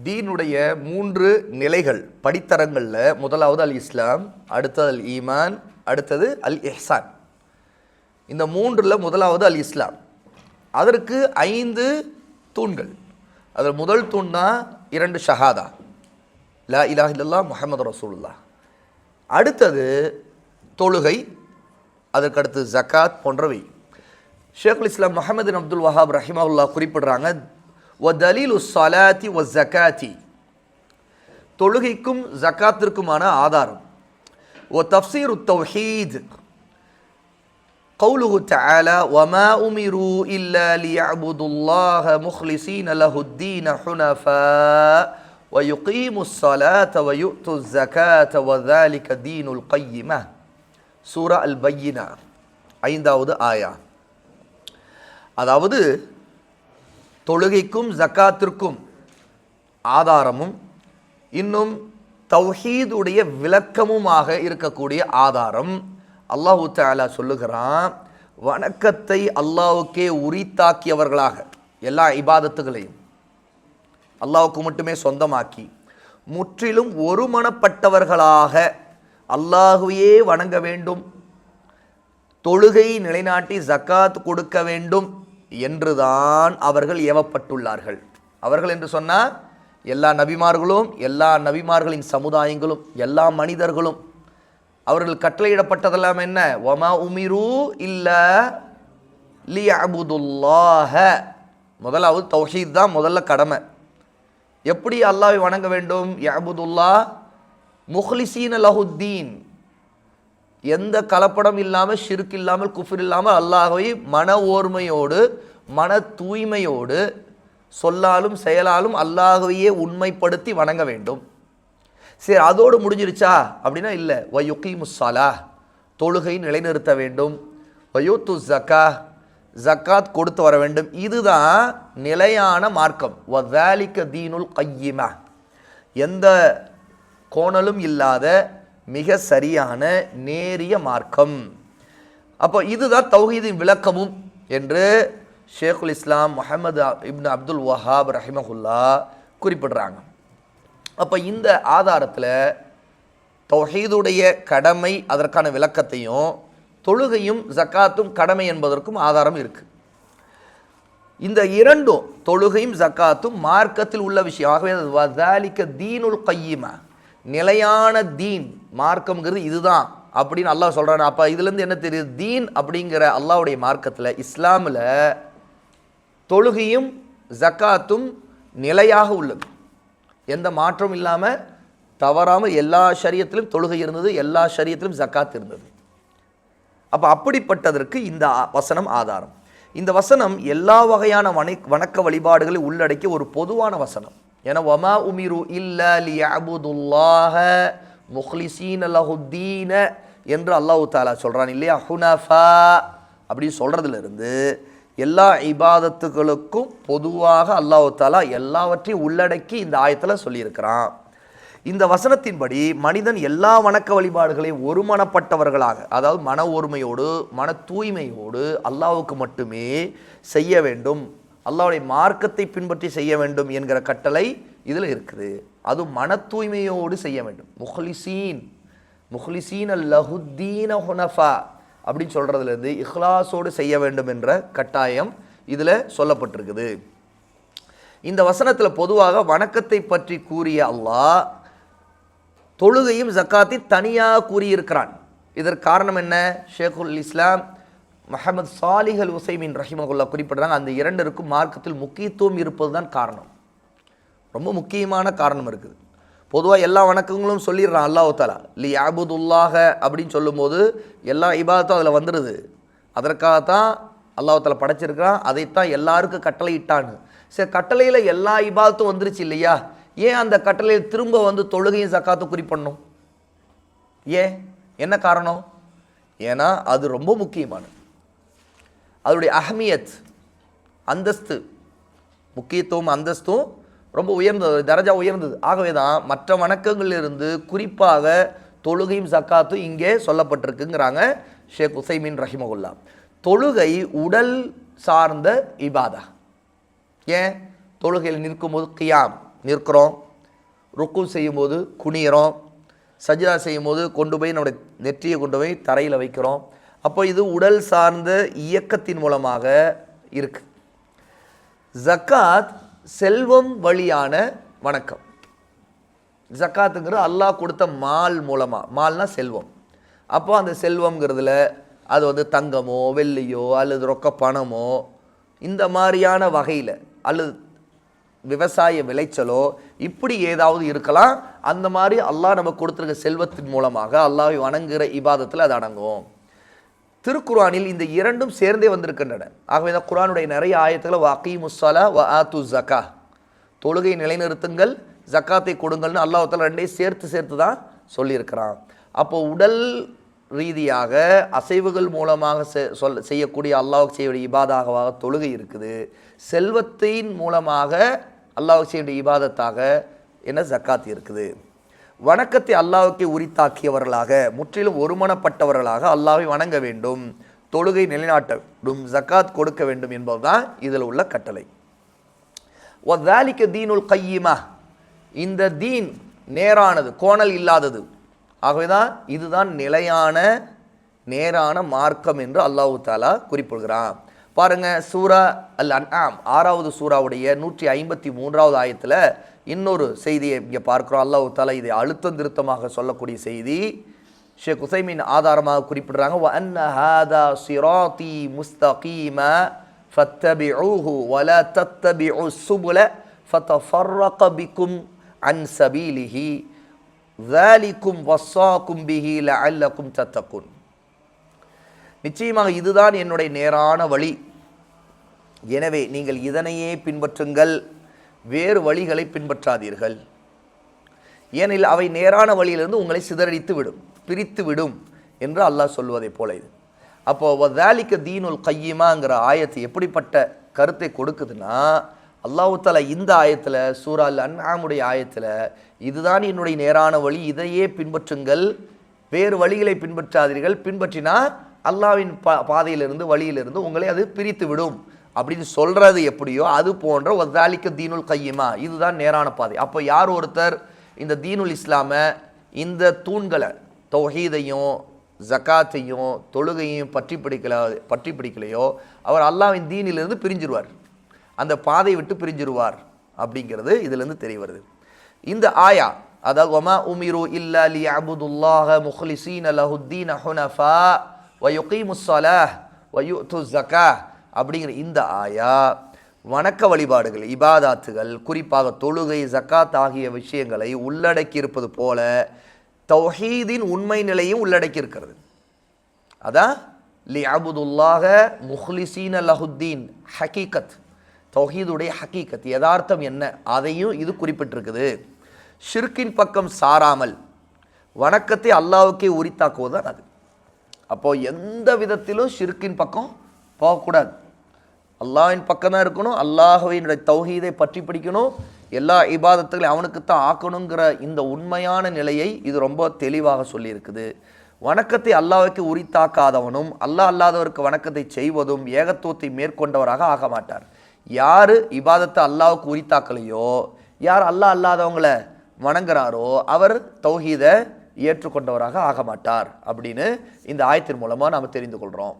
தீனுடைய 3 நிலைகள் படித்தரங்களில் முதலாவது அல் இஸ்லாம், அடுத்தது அல் ஈமான், அடுத்தது அல் இஹ்சான். இந்த 3ல் முதலாவது அல் இஸ்லாம். அதற்கு 5 தூண்கள். அதில் முதல் தூண் தான் 2 ஷஹாதா, லா இலாஹ இல்லல்லாஹ் முஹம்மது ரசூலுல்லாஹ். அடுத்தது தொழுகை, அதற்கடுத்து ஜக்காத் போன்றவை. ஷேகுல் இஸ்லாம் முஹம்மது பின் அப்துல் வஹாப் ரஹிமஹுல்லாஹ் குறிப்பிடுறாங்க, வ தலீலு ஸலாத்தி வ ஜக்காத்தி, தொழுகைக்கும் ஜக்காத்திற்குமான ஆதாரம். வ தஃப்ஸீரு தௌஹீத், கௌலுஹு தஆலா வமா உமிரு இல்லா லியஅபுதுல்லாஹ முஹ்லிஸீன லஹுத்தீன ஹுனஃபா வ யுகீமுஸ் ஸலாத்த வ யு'த்துஸ் ஸகாத்த வ ذلك தீனுல் கய்யிமah. சூரா அல் பையினா 5வது ஆயா. அதாவது தொழுகைக்கும் ஜக்காத்திற்கும் ஆதாரமும் இன்னும் தௌஹீதுடைய விளக்கமுமாக இருக்கக்கூடிய ஆதாரம். அல்லாஹு தஆலா சொல்லுகிறான், வணக்கத்தை அல்லாஹ்வுக்கே உரித்தாக்கியவர்களாக எல்லா இபாதத்துகளையும் அல்லாஹ்வுக்கு மட்டுமே சொந்தமாக்கி முற்றிலும் ஒருமனப்பட்டவர்களாக அல்லாஹ்வையே வணங்க வேண்டும், தொழுகை நிலைநாட்டி ஜக்காத் கொடுக்க வேண்டும் என்றுதான் அவர்கள் ஏவப்பட்டுள்ளார்கள். அவர்கள் என்று சொன்னால் எல்லா நபிமார்களும், எல்லா நபிமார்களின் சமுதாயங்களும், எல்லா மனிதர்களும். அவர்கள் கட்டளையிடப்பட்டதெல்லாம் என்ன? வமா உமிரு இல்லா லியஅபுதுல்லாஹ. முதலாவது தௌஹீத் தான் முதல்ல கடமை. எப்படி அல்லாஹ்வை வணங்க வேண்டும்? யஅபுதுல்லாஹ் முஹ்லிஸீன லஹுத்தீன், எந்த கலப்படம் இல்லாமல், ஷிர்க் இல்லாமல், குஃப்ர் இல்லாமல் அல்லாஹ்வை மன ஓர்மையோடு மன தூய்மையோடு சொல்லாலும் செயலாலும் அல்லாஹ்வையே உண்மைப்படுத்தி வணங்க வேண்டும். சரி, அதோடு முடிஞ்சிருச்சா அப்படின்னா இல்லை. வ யுகீமுஸ் ஸலாஹ், தொழுகை நிலைநிறுத்த வேண்டும். வ யூத்துஸ் ஸகாத், ஜக்காத் கொடுத்து வர வேண்டும். இதுதான் நிலையான மார்க்கம். வ ذلك தீனுல் கய்யிமah, எந்த கோணலும் இல்லாத மிக சரியான நேரிய மார்க்கம். அப்போ இதுதான் தௌஹீதின் விளக்கமும் என்று ஷேகுல் இஸ்லாம் முஹம்மது இப்னு அப்துல் வஹாப் ரஹிமஹுல்லாஹ் குறிப்பிடுறாங்க. அப்போ இந்த ஆதாரத்தில் தௌஹீதுடைய கடமை, அதற்கான விளக்கத்தையும், தொழுகையும் ஜக்காத்தும் கடமை என்பதற்கும் ஆதாரம் இருக்குது. இந்த இரண்டும், தொழுகையும் ஜக்காத்தும் மார்க்கத்தில் உள்ள விஷயம். ஆகவே வதாலிக தீனுல் கய்யிமா, நிலையான தீன், மார்க்கம்ங்கிறது இதுதான் அப்படின்னு அல்லாஹ் சொல்கிறான். அப்போ இதுலேருந்து என்ன தெரியுது? தீன் அப்படிங்கிற அல்லாஹ்வுடைய மார்க்கத்தில், இஸ்லாமில் தொழுகையும் ஜக்காத்தும் நிலையாக உள்ளது. எந்த மாற்றம் இல்லாமல் தவறாமல் எல்லா ஷரியத்திலும் தொழுகை இருந்தது, எல்லா ஷரியத்திலும் ஜக்காத் இருந்தது. அப்போ அப்படிப்பட்டதற்கு இந்த வசனம் ஆதாரம். இந்த வசனம் எல்லா வகையான வணக்க வழிபாடுகளை உள்ளடக்கிய ஒரு பொதுவான வசனம். ஏன்னா வமா உமிரு இல்லா லியஅபுதுல்லாஹ முஹ்லிஸீன லஹுத்தீன என்று அல்லாஹ் தஆலா சொல்கிறான் இல்லையா? ஹுனஃபா அப்படி சொல்கிறதுலேருந்து எல்லா இபாதத்துகளுக்கும் பொதுவாக அல்லாஹ் தஆலா எல்லாவற்றையும் உள்ளடக்கி இந்த ஆயத்தில் சொல்லியிருக்கிறான். இந்த வசனத்தின்படி மனிதன் எல்லா வணக்க வழிபாடுகளையும் ஒருமனப்பட்டவர்களாக, அதாவது மன ஒருமையோடு மன தூய்மையோடு அல்லாஹ்வுக்கு மட்டுமே செய்ய வேண்டும், அல்லாஹ்வுடைய மார்க்கத்தை பின்பற்றி செய்ய வேண்டும் என்கிற கட்டளை இதில் இருக்குது. அது மன தூய்மையோடு செய்ய வேண்டும். முஹ்லிஸீன லஹுத்தீன ஹுனஃபா அப்படின்னு சொல்கிறதுலேருந்து இஹ்லாஸோடு செய்ய வேண்டும் என்ற கட்டாயம் இதில் சொல்லப்பட்டிருக்குது. இந்த வசனத்தில் பொதுவாக வணக்கத்தை பற்றி கூறிய அல்லாஹ் தொழுகையும் ஜக்காத்தையும் தனியாக கூறியிருக்கிறான். இதற்கு காரணம் என்ன? ஷேகுல் இஸ்லாம் முஹம்மது சாலிஹ் அல் உஸைமீன் ரஹிமஹுல்லாஹ் குறிப்பிடுறாங்க, அந்த இரண்டிற்கும் மார்க்கத்தில் முக்கியத்துவம் இருப்பது தான் காரணம். ரொம்ப முக்கியமான காரணம் இருக்குது. பொதுவாக எல்லா வணக்கங்களும் சொல்லிடுறான் அல்லாஹ் தஆலா. லியஅபுதுல்லாஹ அப்படின்னு சொல்லும்போது எல்லா இபாதத்தும் அதில் வந்துடுது. அதற்காகத்தான் அல்லாஹ் தஆலா படைச்சிருக்கிறான், அதைத்தான் எல்லாருக்கும் கட்டளை இட்டான்னு. சரி, கட்டளையில் எல்லா இபாதத்தும் வந்துருச்சு இல்லையா? ஏன் அந்த கட்டளையில் திரும்ப தொழுகையும் ஜக்காத்தும் குறிப்பிடணும்? ஏன், என்ன காரணம்? ஏன்னா அது ரொம்ப முக்கியமானது. அதனுடைய அஹ்மியத், அந்தஸ்து, முக்கியத்துவம், அந்தஸ்தும் ரொம்ப உயர்ந்தது, தரஜா உயர்ந்தது. ஆகவே தான் மற்ற வணக்கங்களிலிருந்து குறிப்பாக தொழுகையும் ஜக்காத்தும் இங்கே சொல்லப்பட்டிருக்குங்கிறாங்க ஷேக் உஸைமீன் ரஹிமஹுல்லாஹ். தொழுகை உடல் சார்ந்த இபாதா. ஏன்? தொழுகையில் நிற்கும்போது கியாம், நிற்கிறோம், ருக்கு செய்யும்போது குனிகிறோம், சஜ்தா செய்யும்போது கொண்டு போய் நம்முடைய நெற்றியை கொண்டு போய் தரையில் வைக்கிறோம். அப்போ இது உடல் சார்ந்த இயக்கத்தின் மூலமாக இருக்கு. ஜக்காத் செல்வம் வழியான வணக்கம். ஜக்காத்துங்கிறது அல்லாஹ் கொடுத்த மால் மூலமாக, மால்னா செல்வம். அப்போ அந்த செல்வம்ங்கிறதுல அது தங்கமோ வெள்ளியோ அல்லது ரொக்க பணமோ இந்த மாதிரியான வகையில் அல்லது விவசாய விளைச்சலோ இப்படி ஏதாவது இருக்கலாம். அந்த மாதிரி அல்லாஹ் நமக்கு கொடுத்துருக்க செல்வத்தின் மூலமாக அல்லாஹ்வை வணங்குகிற இபாதத்தில் அது அடங்கும். திருக்குர்ஆனில் இந்த இரண்டும் சேர்ந்தே வந்திருக்கின்றன. ஆகவே இந்த குர்ஆனுடைய நிறைய ஆயத்துக்களை வஅகீமுஸ்ஸலா வஆத்து ஸக்கா, தொழுகை நிலைநிறுத்துங்கள், ஜக்காத்தை கொடுங்கள்னு அல்லாஹ் தஆலா ரெண்டையும் சேர்த்து தான் சொல்லியிருக்கிறான். அப்போ உடல் ரீதியாக அசைவுகள் மூலமாக செய்யக்கூடிய அல்லாஹ்வுக்கு செய்யக்கூடிய இபாதாக தொழுகை இருக்குது. செல்வத்தின் மூலமாக அல்லாஹ்வுக்கு செய்யக்கூடிய இபாதத்தாக என்ன ஜக்காத் இருக்குது. வணக்கத்தை அல்லாஹ்வுக்கு உரித்தாக்கியவர்களாக, முற்றிலும் ஒருமனப்பட்டவர்களாக அல்லாஹ்வை வணங்க வேண்டும், தொழுகை நிலைநாட்ட வேண்டும், ஜக்காத் கொடுக்க வேண்டும் என்பதுதான் இதில் உள்ள கட்டளை. வதாலிக தீனுல் கையிமா, இந்த தீன் நேரானது, கோணல் இல்லாதது. ஆகவேதான் இதுதான் நிலையான நேரான மார்க்கம் என்று அல்லாஹ் தஆலா குறிப்பிடுகிறான். பாருங்க, சூரா அல் அன்ஆம் 6வது சூராவுடைய 153வது ஆயத்தில் இன்னொரு செய்தியை இங்கே பார்க்கிறோம். அல்லாஹ் தஆலா இதை அழுத்தம் திருத்தமாக சொல்லக்கூடிய செய்தி. ஷேக் உசைமின் ஆதாரமாக குறிப்பிடுறாங்க, வ அன்ன ஹாதா சிராத்தி முஸ்தகீமா ஃபத்தபிஊஹு வலா தத்தபிஉ சுபுல ஃபதஃபர்ரக பிக்கும் அன் சபீலிஹி ذَلِكُمْ وَصَّاكُمْ بِهِ لَعَلَّكُمْ تَتَّقُونَ. நிச்சயமாக இதுதான் என்னுடைய நேரான வழி, எனவே நீங்கள் இதனையே பின்பற்றுங்கள், வேறு வழிகளை பின்பற்றாதீர்கள், ஏனெனில் அவை நேரான வழியிலிருந்து உங்களை சிதறடித்து விடும், பிரித்து விடும் என்று அல்லாஹ் சொல்வதை போல இது. அப்போ வதாலிக தீனுல் கையிமாங்கிற ஆயத்து எப்படிப்பட்ட கருத்தை கொடுக்குதுன்னா, அல்லாஹ் தஆலா இந்த ஆயத்தில், சூரா அல் அன்ஆமுடைய ஆயத்தில், இதுதான் என்னுடைய நேரான வழி, இதையே பின்பற்றுங்கள், வேறு வழிகளை பின்பற்றாதீர்கள், பின்பற்றினா அல்லாஹ்வின் பாதையிலிருந்து வழியிலிருந்து உங்களை அது பிரித்து விடும் அப்படின்னு சொல்றது எப்படியோ அது போன்ற வதாலிக தீனுல் கையிமா, இதுதான் நேரான பாதை. அப்போ யார் ஒருத்தர் இந்த தீனுல் இஸ்லாமை, இந்த தூண்களை, தௌஹீதையும் ஜக்காத்தையும் தொழுகையும் பற்றி பிடிக்கலையோ அவர் அல்லாஹ்வின் தீனிலிருந்து பிரிஞ்சிருவார், அந்த பாதையை விட்டு பிரிஞ்சிருவார் அப்படிங்கிறது இதிலிருந்து தெரிய வருது. இந்த ஆயா, அதாவது வமா உமிரு இல்லா லியஅபுதுல்லாஹ முஹ்லிஸீன லஹுத்தீன ஹுனஃபா வ யுகீமுஸ்ஸலாஹ் வ யுஅத்துஸ் ஸக்காஹ் அப்படிங்கிற இந்த ஆயா வணக்க வழிபாடுகள், இபாதாத்துகள், குறிப்பாக தொழுகை, ஜக்காத் ஆகிய விஷயங்களை உள்ளடக்கி இருப்பது போல தௌஹீதின் உண்மை நிலையும் உள்ளடக்கி இருக்கிறது. அதான் லியஅபுதுல்லாஹ முஹ்லிஸீன லஹுத்தீன், ஹகீகத், தௌஹீதுடைய ஹகீகத், யதார்த்தம் என்ன, அதையும் இது குறிப்பிட்டிருக்குது. ஷிர்கின் பக்கம் சாராமல் வணக்கத்தை அல்லாஹ்வுக்கே உரித்தாக்குவதுதான் அது. அப்போ எந்த விதத்திலும் ஷிர்கின் பக்கம் போகக்கூடாது, அல்லாஹ்வின் பக்கம் தான் இருக்கணும், அல்லாஹ்வினுடைய தௌஹீதை பற்றி பிடிக்கணும், எல்லா இபாதத்துகளையும் அவனுக்குத்தான் ஆக்கணுங்கிற இந்த உண்மையான நிலையை இது ரொம்ப தெளிவாக சொல்லியிருக்குது. வணக்கத்தை அல்லாஹ்வுக்கு உரித்தாக்காதவனும் அல்லாஹ் அல்லாதவருக்கு வணக்கத்தை செய்வதும் ஏகத்துவத்தை மேற்கொண்டவராக ஆக மாட்டார். யார் இபாதத்தை அல்லாஹ்வுக்கு உரித்தாக்கலையோ, யார் அல்லாஹ் அல்லாதவங்களை வணங்குறாரோ அவர் தௌஹீதை ஏற்றுக்கொண்டவராக ஆக மாட்டார் அப்படின்னு இந்த ஆயத்தின் மூலமாக நாம் தெரிந்து கொள்கிறோம்.